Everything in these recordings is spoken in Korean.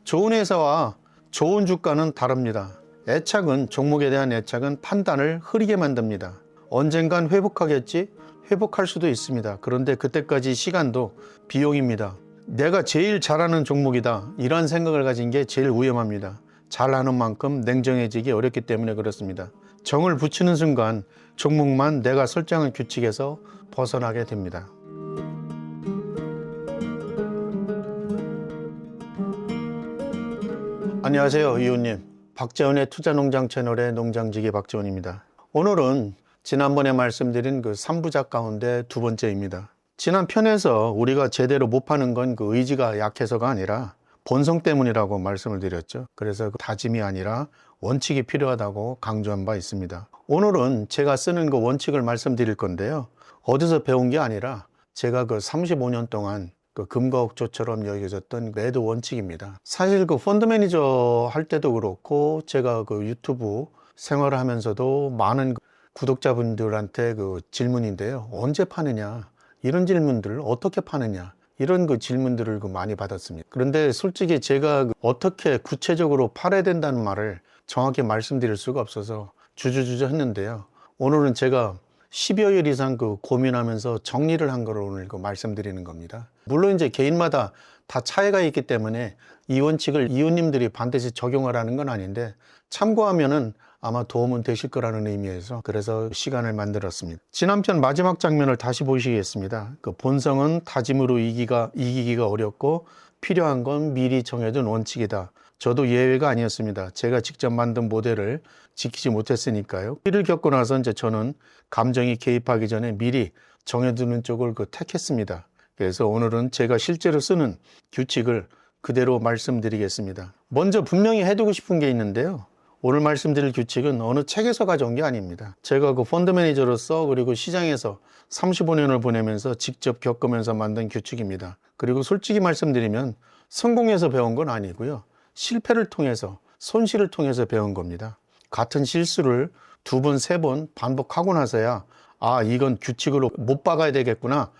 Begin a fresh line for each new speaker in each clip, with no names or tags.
좋은 회사와 좋은 주가는 다릅니다. 애착은, 종목에 대한 애착은 판단을 흐리게 만듭니다. 언젠간 회복하겠지? 회복할 수도 있습니다. 그런데 그때까지 시간도 비용입니다. 내가 제일 잘하는 종목이다, 이런 생각을 가진 게 제일 위험합니다. 잘하는 만큼 냉정해지기 어렵기 때문에 그렇습니다. 정을 붙이는 순간 종목만 내가 설정한 규칙에서 벗어나게 됩니다. 안녕하세요, 이웃님. 박재원의 투자농장 채널의 농장지기 박재원입니다. 오늘은 지난번에 말씀드린 그 3부작 가운데 두 번째입니다. 지난 편에서 우리가 제대로 못 파는 건 그 의지가 약해서가 아니라 본성 때문이라고 말씀을 드렸죠. 그래서 그 다짐이 아니라 원칙이 필요하다고 강조한 바 있습니다. 오늘은 제가 쓰는 그 원칙을 말씀드릴 건데요. 어디서 배운 게 아니라 제가 그 35년 동안 그 금과 옥조처럼 여겨졌던 매도 원칙입니다. 사실 그 펀드 매니저 할 때도 그렇고 제가 그 유튜브 생활을 하면서도 많은 구독자분들한테 그 질문인데요. 언제 파느냐? 이런 질문들을 어떻게 파느냐? 이런 그 질문들을 많이 받았습니다. 그런데 솔직히 제가 어떻게 구체적으로 팔아야 된다는 말을 정확히 말씀드릴 수가 없어서 주저주저 했는데요. 오늘은 제가 10여일 이상 고민하면서 정리를 한 거를 오늘 말씀드리는 겁니다. 물론 이제 개인마다 다 차이가 있기 때문에 이 원칙을 이웃님들이 반드시 적용하라는 건 아닌데 참고하면은 아마 도움은 되실 거라는 의미에서 그래서 시간을 만들었습니다. 지난 편 마지막 장면을 다시 보시겠습니다. 그 본성은 다짐으로 이기기가 어렵고 필요한 건 미리 정해둔 원칙이다. 저도 예외가 아니었습니다. 제가 직접 만든 모델을 지키지 못했으니까요. 이를 겪고 나서 이제 저는 감정이 개입하기 전에 미리 정해두는 쪽을 택했습니다. 그래서 오늘은 제가 실제로 쓰는 규칙을 그대로 말씀드리겠습니다. 먼저 분명히 해두고 싶은 게 있는데요. 오늘 말씀드릴 규칙은 어느 책에서 가져온 게 아닙니다. 제가 그 펀드 매니저로서 그리고 시장에서 35년을 보내면서 직접 겪으면서 만든 규칙입니다. 그리고 솔직히 말씀드리면 성공해서 배운 건 아니고요. 실패를 통해서, 손실을 통해서 배운 겁니다. 같은 실수를 2번, 3번 반복하고 나서야 이건 규칙으로 못 박아야 되겠구나.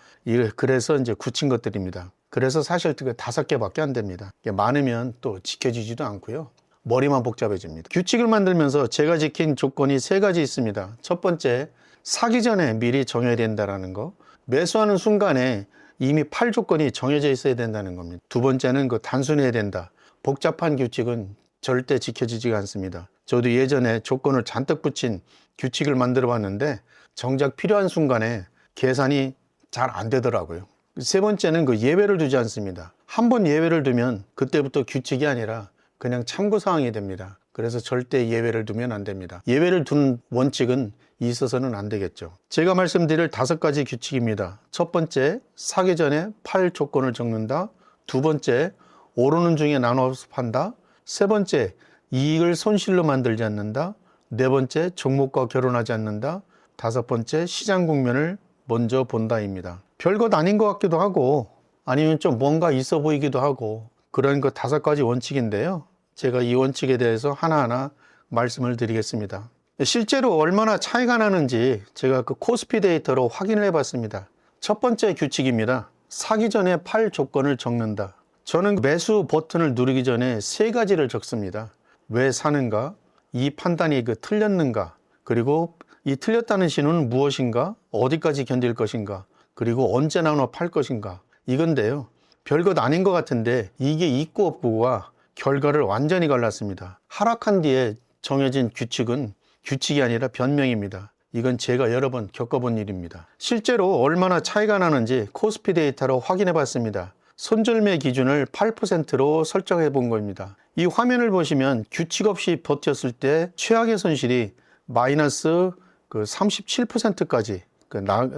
그래서 이제 굳힌 것들입니다. 그래서 사실 5개밖에 안 됩니다. 많으면 또 지켜지지도 않고요. 머리만 복잡해집니다. 규칙을 만들면서 제가 지킨 조건이 3가지 있습니다. 첫 번째, 사기 전에 미리 정해야 된다는 거. 매수하는 순간에 이미 팔 조건이 정해져 있어야 된다는 겁니다. 두 번째는 단순해야 된다. 복잡한 규칙은 절대 지켜지지가 않습니다. 저도 예전에 조건을 잔뜩 붙인 규칙을 만들어 봤는데 정작 필요한 순간에 계산이 잘 안 되더라고요. 세 번째는 예외를 두지 않습니다. 한번 예외를 두면 그때부터 규칙이 아니라 그냥 참고사항이 됩니다. 그래서 절대 예외를 두면 안 됩니다. 예외를 둔 원칙은 있어서는 안 되겠죠. 제가 말씀드릴 5가지 규칙입니다. 첫 번째, 사기 전에 팔 조건을 적는다. 두 번째, 오르는 중에 나눠서 판다. 세 번째, 이익을 손실로 만들지 않는다. 네 번째, 종목과 결혼하지 않는다. 5번째, 시장 국면을 먼저 본다입니다. 별것 아닌 것 같기도 하고 아니면 좀 뭔가 있어 보이기도 하고 그런 5가지 원칙인데요. 제가 이 원칙에 대해서 하나하나 말씀을 드리겠습니다. 실제로 얼마나 차이가 나는지 제가 코스피 데이터로 확인을 해봤습니다. 첫 번째 규칙입니다. 사기 전에 팔 조건을 적는다. 저는 매수 버튼을 누르기 전에 3가지를 적습니다. 왜 사는가? 이 판단이 틀렸는가? 그리고 이 틀렸다는 신호는 무엇인가? 어디까지 견딜 것인가? 그리고 언제 나눠 팔 것인가? 이건데요. 별것 아닌 것 같은데 이게 있고 없고가 결과를 완전히 갈랐습니다. 하락한 뒤에 정해진 규칙은 규칙이 아니라 변명입니다. 이건 제가 여러 번 겪어본 일입니다. 실제로 얼마나 차이가 나는지 코스피 데이터로 확인해 봤습니다. 손절매 기준을 8%로 설정해 본 겁니다. 이 화면을 보시면 규칙 없이 버텼을 때 최악의 손실이 마이너스 37%까지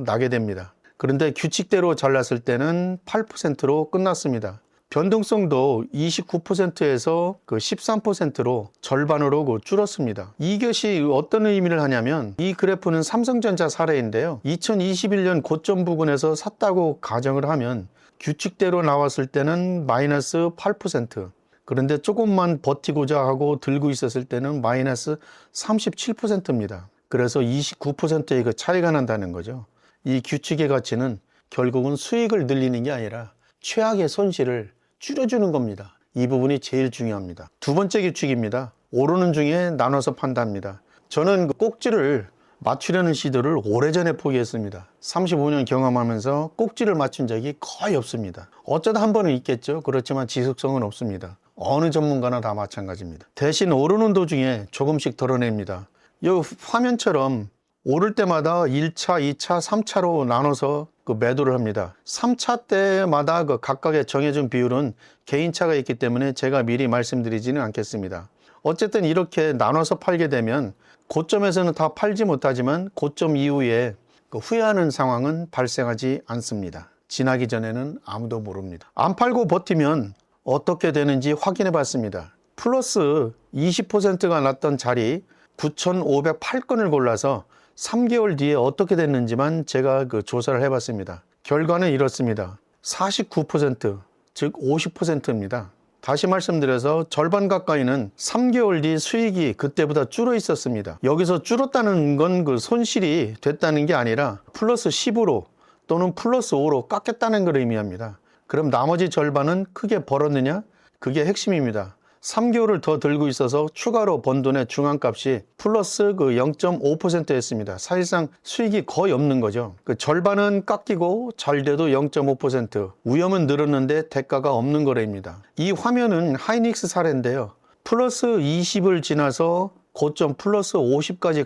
나게 됩니다. 그런데 규칙대로 잘랐을 때는 8%로 끝났습니다. 변동성도 29%에서 13%로 절반으로 줄었습니다. 이것이 어떤 의미를 하냐면 이 그래프는 삼성전자 사례인데요. 2021년 고점 부근에서 샀다고 가정을 하면 규칙대로 나왔을 때는 마이너스 8%, 그런데 조금만 버티고자 하고 들고 있었을 때는 마이너스 37%입니다. 그래서 29%의 차이가 난다는 거죠. 이 규칙의 가치는 결국은 수익을 늘리는 게 아니라 최악의 손실을 줄여주는 겁니다. 이 부분이 제일 중요합니다. 두 번째 규칙입니다. 오르는 중에 나눠서 판답니다. 저는 그 꼭지를 맞추려는 시도를 오래전에 포기했습니다. 35년 경험하면서 꼭지를 맞춘 적이 거의 없습니다. 어쩌다 한 번은 있겠죠. 그렇지만 지속성은 없습니다. 어느 전문가나 다 마찬가지입니다. 대신 오르는 도중에 조금씩 덜어냅니다. 이 화면처럼 오를 때마다 1차, 2차, 3차로 나눠서 그 매도를 합니다. 3차 때마다 그 각각의 정해진 비율은 개인차가 있기 때문에 제가 미리 말씀드리지는 않겠습니다. 어쨌든 이렇게 나눠서 팔게 되면 고점에서는 다 팔지 못하지만 고점 이후에 그 후회하는 상황은 발생하지 않습니다. 지나기 전에는 아무도 모릅니다. 안 팔고 버티면 어떻게 되는지 확인해 봤습니다. 플러스 20%가 났던 자리 9,508건을 골라서 3개월 뒤에 어떻게 됐는지만 제가 그 조사를 해봤습니다. 결과는 이렇습니다. 49%, 즉 50%입니다. 다시 말씀드려서 절반 가까이는 3개월 뒤 수익이 그때보다 줄어 있었습니다. 여기서 줄었다는 건 그 손실이 됐다는 게 아니라 플러스 10으로 또는 플러스 5로 깎였다는 걸 의미합니다. 그럼 나머지 절반은 크게 벌었느냐? 그게 핵심입니다. 3개월을 더 들고 있어서 추가로 번 돈의 중앙값이 플러스 그 0.5%였습니다. 사실상 수익이 거의 없는 거죠. 그 절반은 깎이고 잘 돼도 0.5%, 위험은 늘었는데 대가가 없는 거래입니다. 이 화면은 하이닉스 사례인데요. 플러스 20을 지나서 고점 플러스 50까지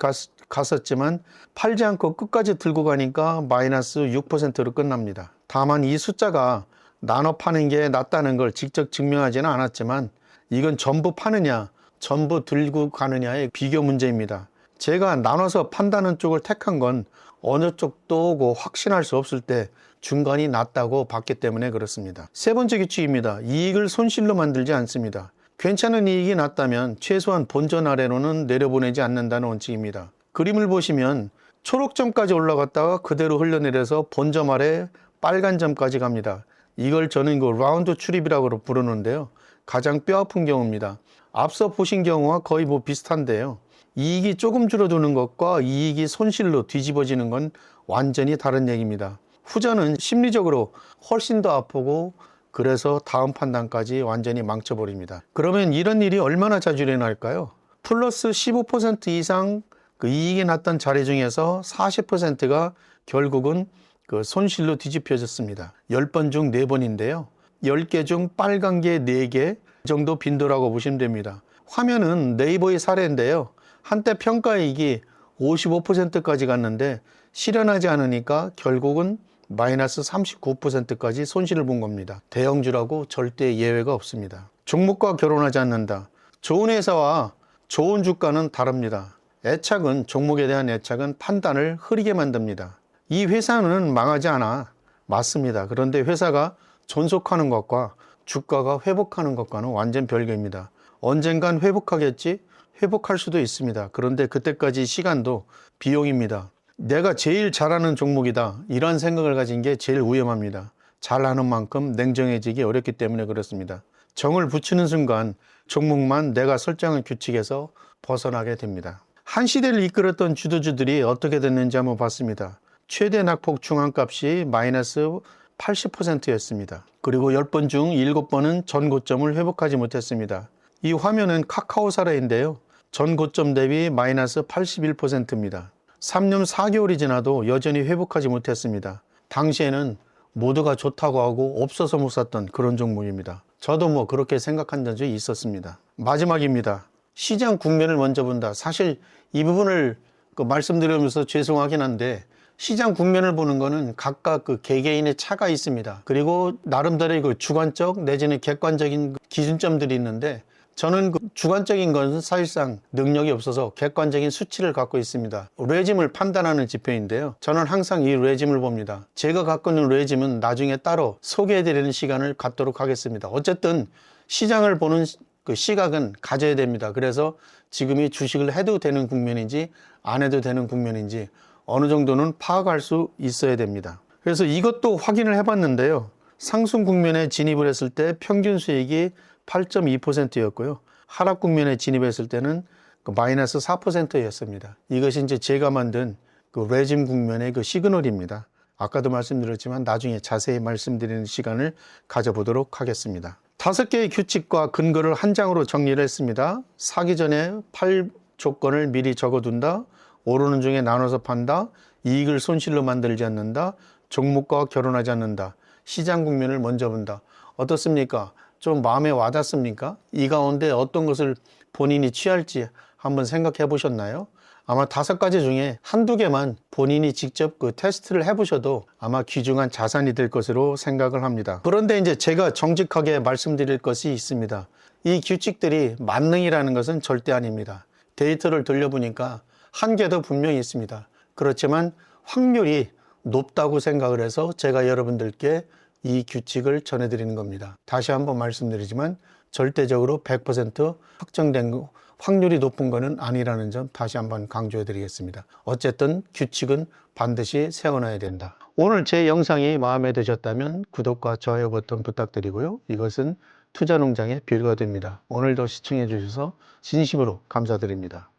갔었지만 팔지 않고 끝까지 들고 가니까 마이너스 6%로 끝납니다. 다만 이 숫자가 나눠 파는 게 낫다는 걸 직접 증명하지는 않았지만 이건 전부 파느냐, 전부 들고 가느냐의 비교 문제입니다. 제가 나눠서 판다는 쪽을 택한 건 어느 쪽도 확신할 수 없을 때 중간이 낫다고 봤기 때문에 그렇습니다. 세 번째 규칙입니다. 이익을 손실로 만들지 않습니다. 괜찮은 이익이 났다면 최소한 본전 아래로는 내려보내지 않는다는 원칙입니다. 그림을 보시면 초록점까지 올라갔다가 그대로 흘러내려서 본점 아래 빨간 점까지 갑니다. 이걸 저는 그 라운드 출입이라고 부르는데요. 가장 뼈아픈 경우입니다. 앞서 보신 경우와 거의 비슷한데요. 이익이 조금 줄어드는 것과 이익이 손실로 뒤집어지는 건 완전히 다른 얘기입니다. 후자는 심리적으로 훨씬 더 아프고 그래서 다음 판단까지 완전히 망쳐버립니다. 그러면 이런 일이 얼마나 자주 일어날까요? 플러스 15% 이상 그 이익이 났던 자리 중에서 40%가 결국은 그 손실로 뒤집혀졌습니다. 10번 중 4번인데요. 10개 중 빨간 게 4개 정도 빈도라고 보시면 됩니다. 화면은 네이버의 사례인데요. 한때 평가이익이 55%까지 갔는데 실현하지 않으니까 결국은 마이너스 39%까지 손실을 본 겁니다. 대형주라고 절대 예외가 없습니다. 종목과 결혼하지 않는다. 좋은 회사와 좋은 주가는 다릅니다. 애착은, 종목에 대한 애착은 판단을 흐리게 만듭니다. 이 회사는 망하지 않아. 맞습니다. 그런데 회사가 존속하는 것과 주가가 회복하는 것과는 완전 별개입니다. 언젠간 회복하겠지? 회복할 수도 있습니다. 그런데 그때까지 시간도 비용입니다. 내가 제일 잘하는 종목이다. 이런 생각을 가진 게 제일 위험합니다. 잘하는 만큼 냉정해지기 어렵기 때문에 그렇습니다. 정을 붙이는 순간 종목만 내가 설정한 규칙에서 벗어나게 됩니다. 한 시대를 이끌었던 주도주들이 어떻게 됐는지 한번 봤습니다. 최대 낙폭 중앙값이 마이너스 80%였습니다. 그리고 10번 중 7번은 전 고점을 회복하지 못했습니다. 이 화면은 카카오 사례인데요. 전 고점 대비 마이너스 81%입니다. 3년 4개월이 지나도 여전히 회복하지 못했습니다. 당시에는 모두가 좋다고 하고 없어서 못 샀던 그런 종목입니다. 저도 그렇게 생각한 적이 있었습니다. 마지막입니다. 시장 국면을 먼저 본다. 사실 이 부분을 말씀드리면서 죄송하긴 한데 시장 국면을 보는 거는 각각 그 개개인의 차가 있습니다. 그리고 나름대로의 그 주관적 내지는 객관적인 기준점들이 있는데 저는 그 주관적인 것은 사실상 능력이 없어서 객관적인 수치를 갖고 있습니다. 레짐을 판단하는 지표인데요. 저는 항상 이 레짐을 봅니다. 제가 갖고 있는 레짐은 나중에 따로 소개해드리는 시간을 갖도록 하겠습니다. 어쨌든 시장을 보는 그 시각은 가져야 됩니다. 그래서 지금이 주식을 해도 되는 국면인지 안 해도 되는 국면인지 어느 정도는 파악할 수 있어야 됩니다. 그래서 이것도 확인을 해봤는데요. 상승 국면에 진입을 했을 때 평균 수익이 8.2%였고요. 하락 국면에 진입했을 때는 마이너스 4%였습니다. 이것이 이제 제가 만든 그 레짐 국면의 그 시그널입니다. 아까도 말씀드렸지만 나중에 자세히 말씀드리는 시간을 가져보도록 하겠습니다. 5개의 규칙과 근거를 한 장으로 정리를 했습니다. 사기 전에 팔 조건을 미리 적어둔다. 오르는 중에 나눠서 판다. 이익을 손실로 만들지 않는다. 종목과 결혼하지 않는다. 시장 국면을 먼저 본다. 어떻습니까? 좀 마음에 와닿습니까? 이 가운데 어떤 것을 본인이 취할지 한번 생각해 보셨나요? 아마 5가지 중에 한두 개만 본인이 직접 그 테스트를 해보셔도 아마 귀중한 자산이 될 것으로 생각을 합니다. 그런데 이제 제가 정직하게 말씀드릴 것이 있습니다. 이 규칙들이 만능이라는 것은 절대 아닙니다. 데이터를 돌려보니까 한계도 분명히 있습니다. 그렇지만 확률이 높다고 생각을 해서 제가 여러분들께 이 규칙을 전해드리는 겁니다. 다시 한번 말씀드리지만 절대적으로 100% 확정된 확률이 높은 것은 아니라는 점 다시 한번 강조해 드리겠습니다. 어쨌든 규칙은 반드시 세워놔야 된다. 오늘 제 영상이 마음에 드셨다면 구독과 좋아요 버튼 부탁드리고요. 이것은 투자농장의 비유가 됩니다. 오늘도 시청해 주셔서 진심으로 감사드립니다.